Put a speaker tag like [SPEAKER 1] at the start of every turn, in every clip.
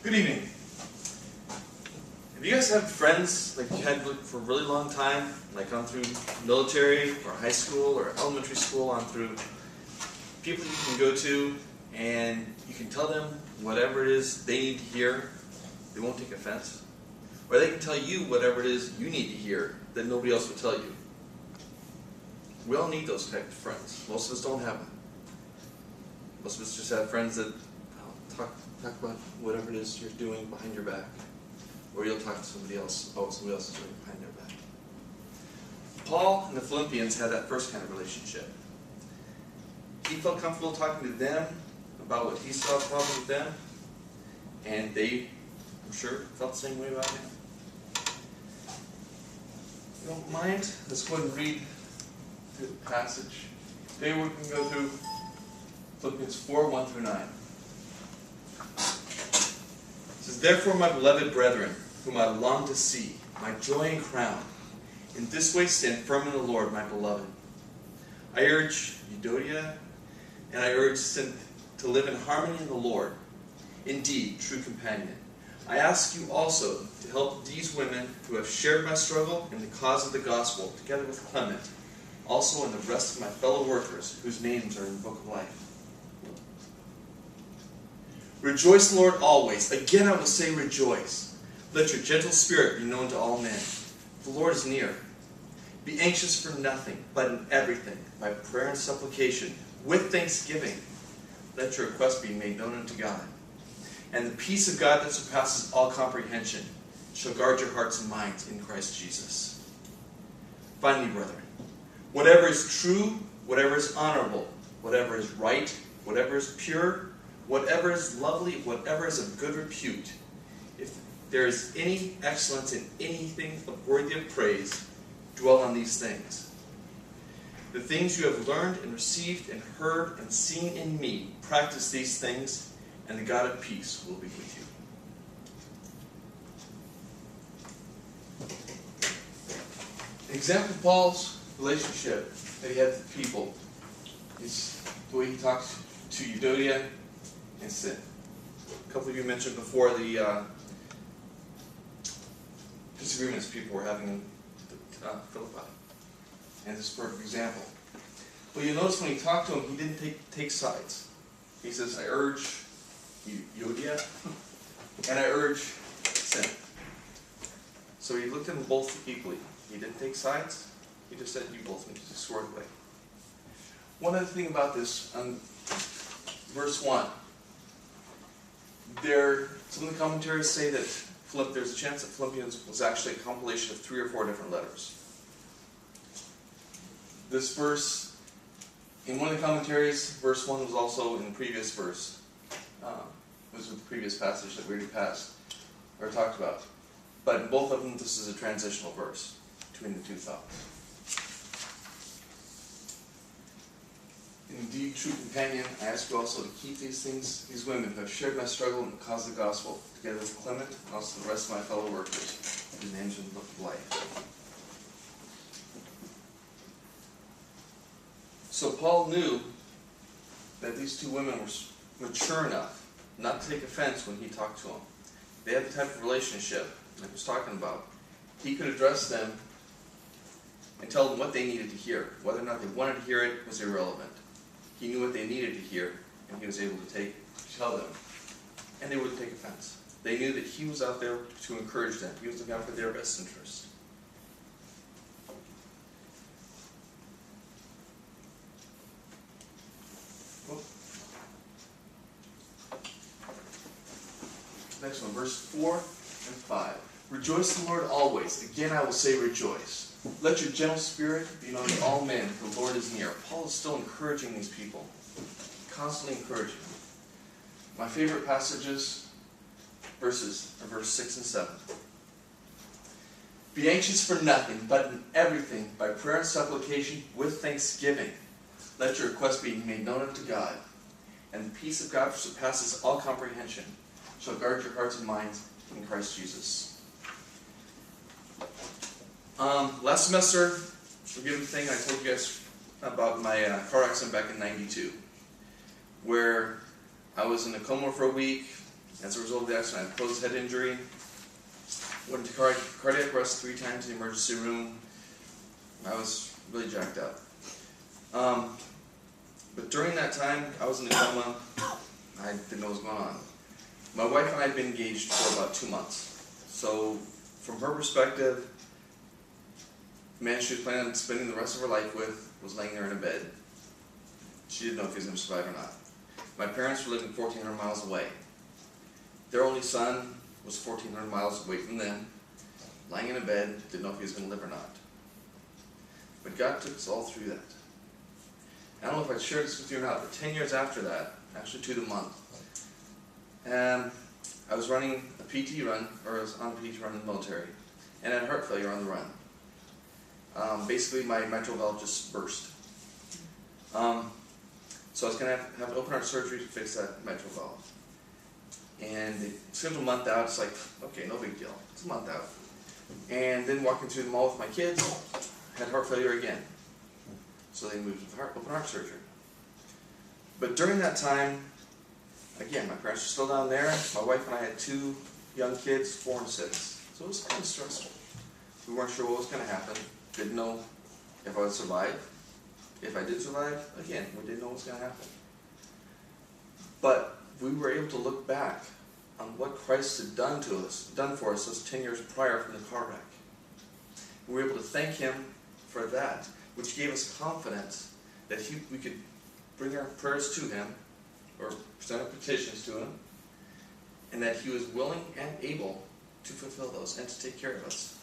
[SPEAKER 1] Good evening. Have you guys had friends like you had for a really long time, like on through military or high school or elementary school, on through people you can go to and you can tell them whatever it is they need to hear, they won't take offense? Or they can tell you whatever it is you need to hear that nobody else will tell you. We all need those types of friends. Most of us don't have them. Most of us just have friends that talk about whatever it is you're doing behind your back. Or you'll talk to somebody else about what somebody else is doing behind their back. Paul and the Philippians had that first kind of relationship. He felt comfortable talking to them about what he saw the problem with them, and they, I'm sure, felt the same way about him. If you don't mind, let's go ahead and read through the passage. Today we're going to go through Philippians 4, 1 through 9. It says, "Therefore, my beloved brethren, whom I long to see, my joy and crown, in this way stand firm in the Lord, my beloved. I urge Euodia and I urge Syntyche to live in harmony in the Lord, indeed, true companion. I ask you also to help these women who have shared my struggle in the cause of the gospel, together with Clement, also and the rest of my fellow workers whose names are in the book of life. Rejoice in the Lord always. Again I will say rejoice. Let your gentle spirit be known to all men. The Lord is near. Be anxious for nothing, but in everything, by prayer and supplication, with thanksgiving, let your requests be made known unto God. And the peace of God that surpasses all comprehension shall guard your hearts and minds in Christ Jesus. Finally, brethren, whatever is true, whatever is honorable, whatever is right, whatever is pure, whatever is lovely, whatever is of good repute, if there is any excellence in anything worthy of praise, dwell on these things. The things you have learned and received and heard and seen in me, practice these things, and the God of peace will be with you." An example of Paul's relationship that he had with people is the way he talks to Euodia and Syntyche. A couple of you mentioned before the disagreements people were having in Philippi. And this is a perfect example. Well, you notice when he talked to him, he didn't take sides. He says, I urge Euodia and I urge Syntyche. So he looked at them both equally. He didn't take sides. He just said, you both need to swear away. One other thing about this, verse 1. Some of the commentaries say that there's a chance that Philippians was actually a compilation of 3 or 4 different letters. This verse, in one of the commentaries, verse 1 was also in the previous verse. It was with the previous passage that we already passed, or talked about. But in both of them, this is a transitional verse between the two thoughts. Indeed, true companion, I ask you also to keep these things, these women who have shared my struggle in the cause of the gospel, together with Clement and also the rest of my fellow workers, whose names are in the book of life. So Paul knew that these two women were mature enough not to take offense when he talked to them. They had the type of relationship that he was talking about. He could address them and tell them what they needed to hear. Whether or not they wanted to hear it was irrelevant. He knew what they needed to hear, and he was able to tell them. And they wouldn't take offense. They knew that he was out there to encourage them. He was looking out for their best interest. Next one, verse 4 and 5. Rejoice in the Lord always. Again, I will say rejoice. Let your gentle spirit be known to all men. The Lord is near. Paul is still encouraging these people. Constantly encouraging them. My favorite passages, verses, are verse 6 and 7. Be anxious for nothing, but in everything, by prayer and supplication, with thanksgiving, let your requests be made known unto God. And the peace of God, which surpasses all comprehension, shall guard your hearts and minds in Christ Jesus. Last semester, forgive the thing, I told you guys about my car accident back in '92, where I was in a coma for a week, As a result of the accident, I had closed head injury, went into cardiac arrest 3 times in the emergency room. I was really jacked up. But during that time, I was in a coma. I didn't know what was going on. My wife and I had been engaged for about 2 months. So, from her perspective, the man she was planning on spending the rest of her life with was laying there in a bed. She didn't know if he was going to survive or not. My parents were living 1,400 miles away. Their only son was 1,400 miles away from them, lying in a bed, didn't know if he was going to live or not. But God took us all through that. I don't know if I'd shared this with you or not, but 10 years after that, actually to the month, I was running a PT run, or I was on a PT run in the military, and I had heart failure on the run. Basically, my mitral valve just burst. So I was going to have open heart surgery to fix that mitral valve. And they scheduled a month out. It's like, okay, no big deal. It's a month out. And then walking through the mall with my kids, had heart failure again. So they moved to open heart surgery. But during that time, again, my parents were still down there. My wife and I had 2 young kids, 4 and 6. So it was kind of stressful. We weren't sure what was going to happen. Didn't know if I would survive. If I did survive, again, we didn't know what was going to happen. But we were able to look back on what Christ had done for us those 10 years prior from the car wreck. We were able to thank Him for that, which gave us confidence that we could bring our prayers to Him, or present our petitions to Him, and that He was willing and able to fulfill those and to take care of us.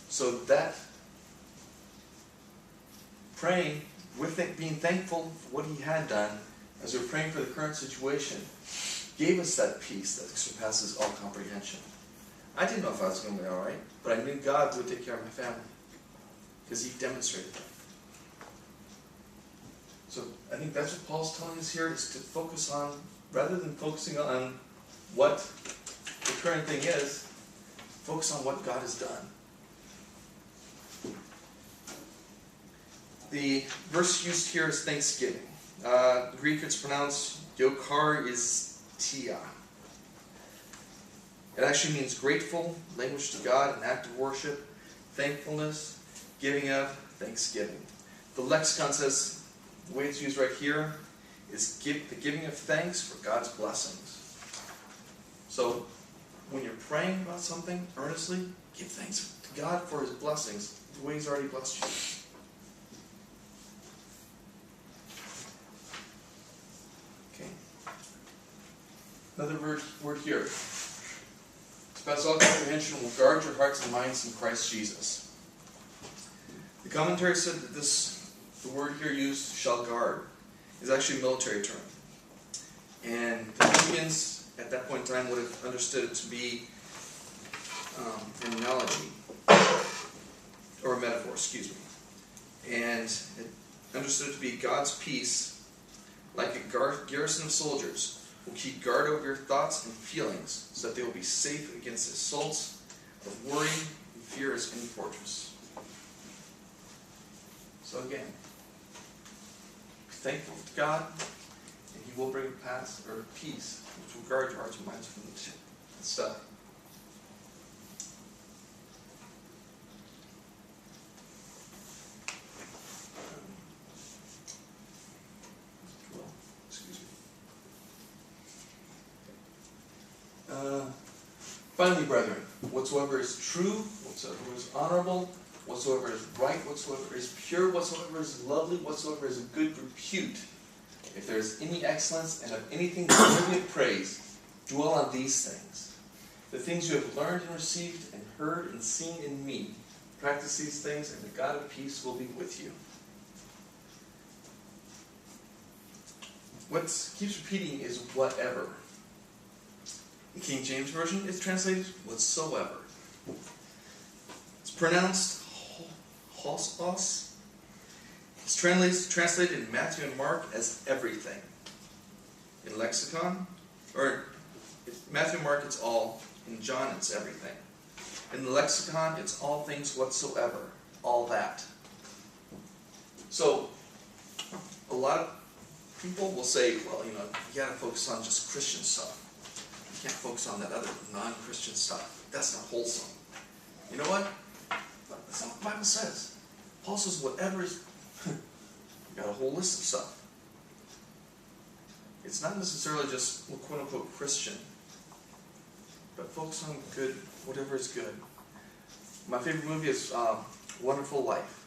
[SPEAKER 1] So that praying, being thankful for what He had done, as we were praying for the current situation, gave us that peace that surpasses all comprehension. I didn't know if I was going to be all right, but I knew God would take care of my family, because He demonstrated that. So I think that's what Paul's telling us here, is to focus on, rather than focusing on what the current thing is, focus on what God has done. The verse used here is thanksgiving. The Greek it's pronounced Eucharistia. It actually means grateful, language to God, an act of worship, thankfulness, giving of thanksgiving. The lexicon says, the way it's used right here is the giving of thanks for God's blessings. So, when you're praying about something earnestly, give thanks to God for His blessings, the way He's already blessed you. Okay. Another word here. Surpass all comprehension, will guard your hearts and minds in Christ Jesus. The commentary said that the word here used, shall guard, is actually a military term. And the Indians at that point in time would have understood it to be an analogy, or a metaphor, excuse me. And it understood it to be God's peace, like a garrison of soldiers, will keep guard over your thoughts and feelings, so that they will be safe against the assaults of worry and fear as any fortress. So again, be thankful to God, and He will bring peace, which will guard your hearts and minds from the stuff. Finally, brethren, whatsoever is true, whatsoever is honorable, whatsoever is right, whatsoever is pure, whatsoever is lovely, whatsoever is of good repute, if there is any excellence and of anything worthy of praise, dwell on these things. The things you have learned and received and heard and seen in me, practice these things, and the God of peace will be with you. What keeps repeating is whatever. In King James Version, it's translated whatsoever. It's pronounced hosos. It's translated in Matthew and Mark as everything. In lexicon, or Matthew and Mark, it's all. In John, it's everything. In the lexicon, it's all things whatsoever. All that. So, a lot of People will say, well, you got to focus on just Christian stuff. You can't focus on that other non-Christian stuff. That's not wholesome. You know what? That's not what the Bible says. Paul says whatever is... you got a whole list of stuff. It's not necessarily just, well, quote-unquote Christian, but focus on good, whatever is good. My favorite movie is Wonderful Life.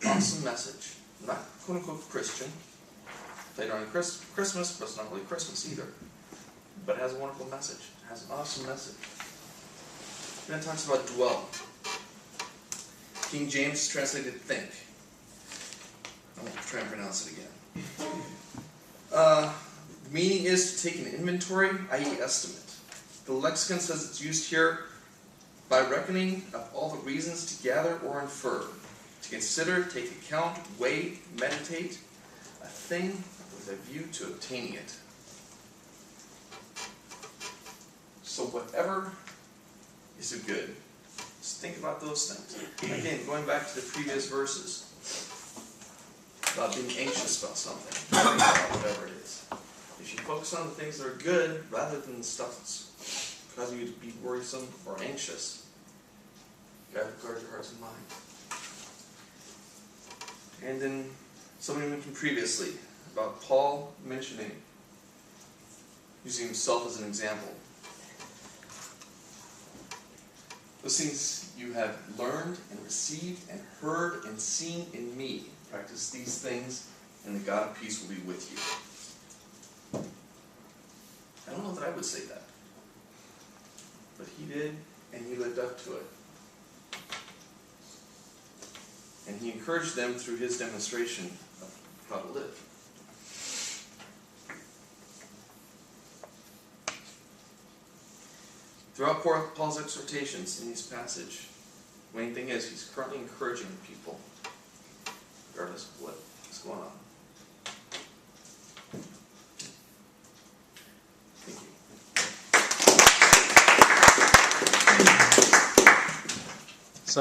[SPEAKER 1] Awesome message. Not quote-unquote Christian. Played during Christmas, but it's not really Christmas either. But it has a wonderful message. It has an awesome message. Then it talks about dwell. King James translated think. I won't try and pronounce it again. The meaning is to take an inventory, i.e. estimate. The lexicon says it's used here by reckoning of all the reasons to gather or infer. To consider, take account, weigh, meditate, a thing with a view to obtaining it. So whatever is a good, just think about those things. Again, going back to the previous verses, about being anxious about something, about whatever it is. If you focus on the things that are good, rather than the stuff that's causing you to be worrisome or anxious, you have to guard your hearts and minds. And then somebody mentioned previously about Paul mentioning, using himself as an example. Those things you have learned and received and heard and seen in me. Practice these things, and the God of peace will be with you. I don't know that I would say that. But he did, and he lived up to it. And he encouraged them through his demonstration of how to live. Throughout Paul's exhortations in this passage, the main thing is he's currently encouraging people, regardless of what is going on. Thank you.
[SPEAKER 2] It's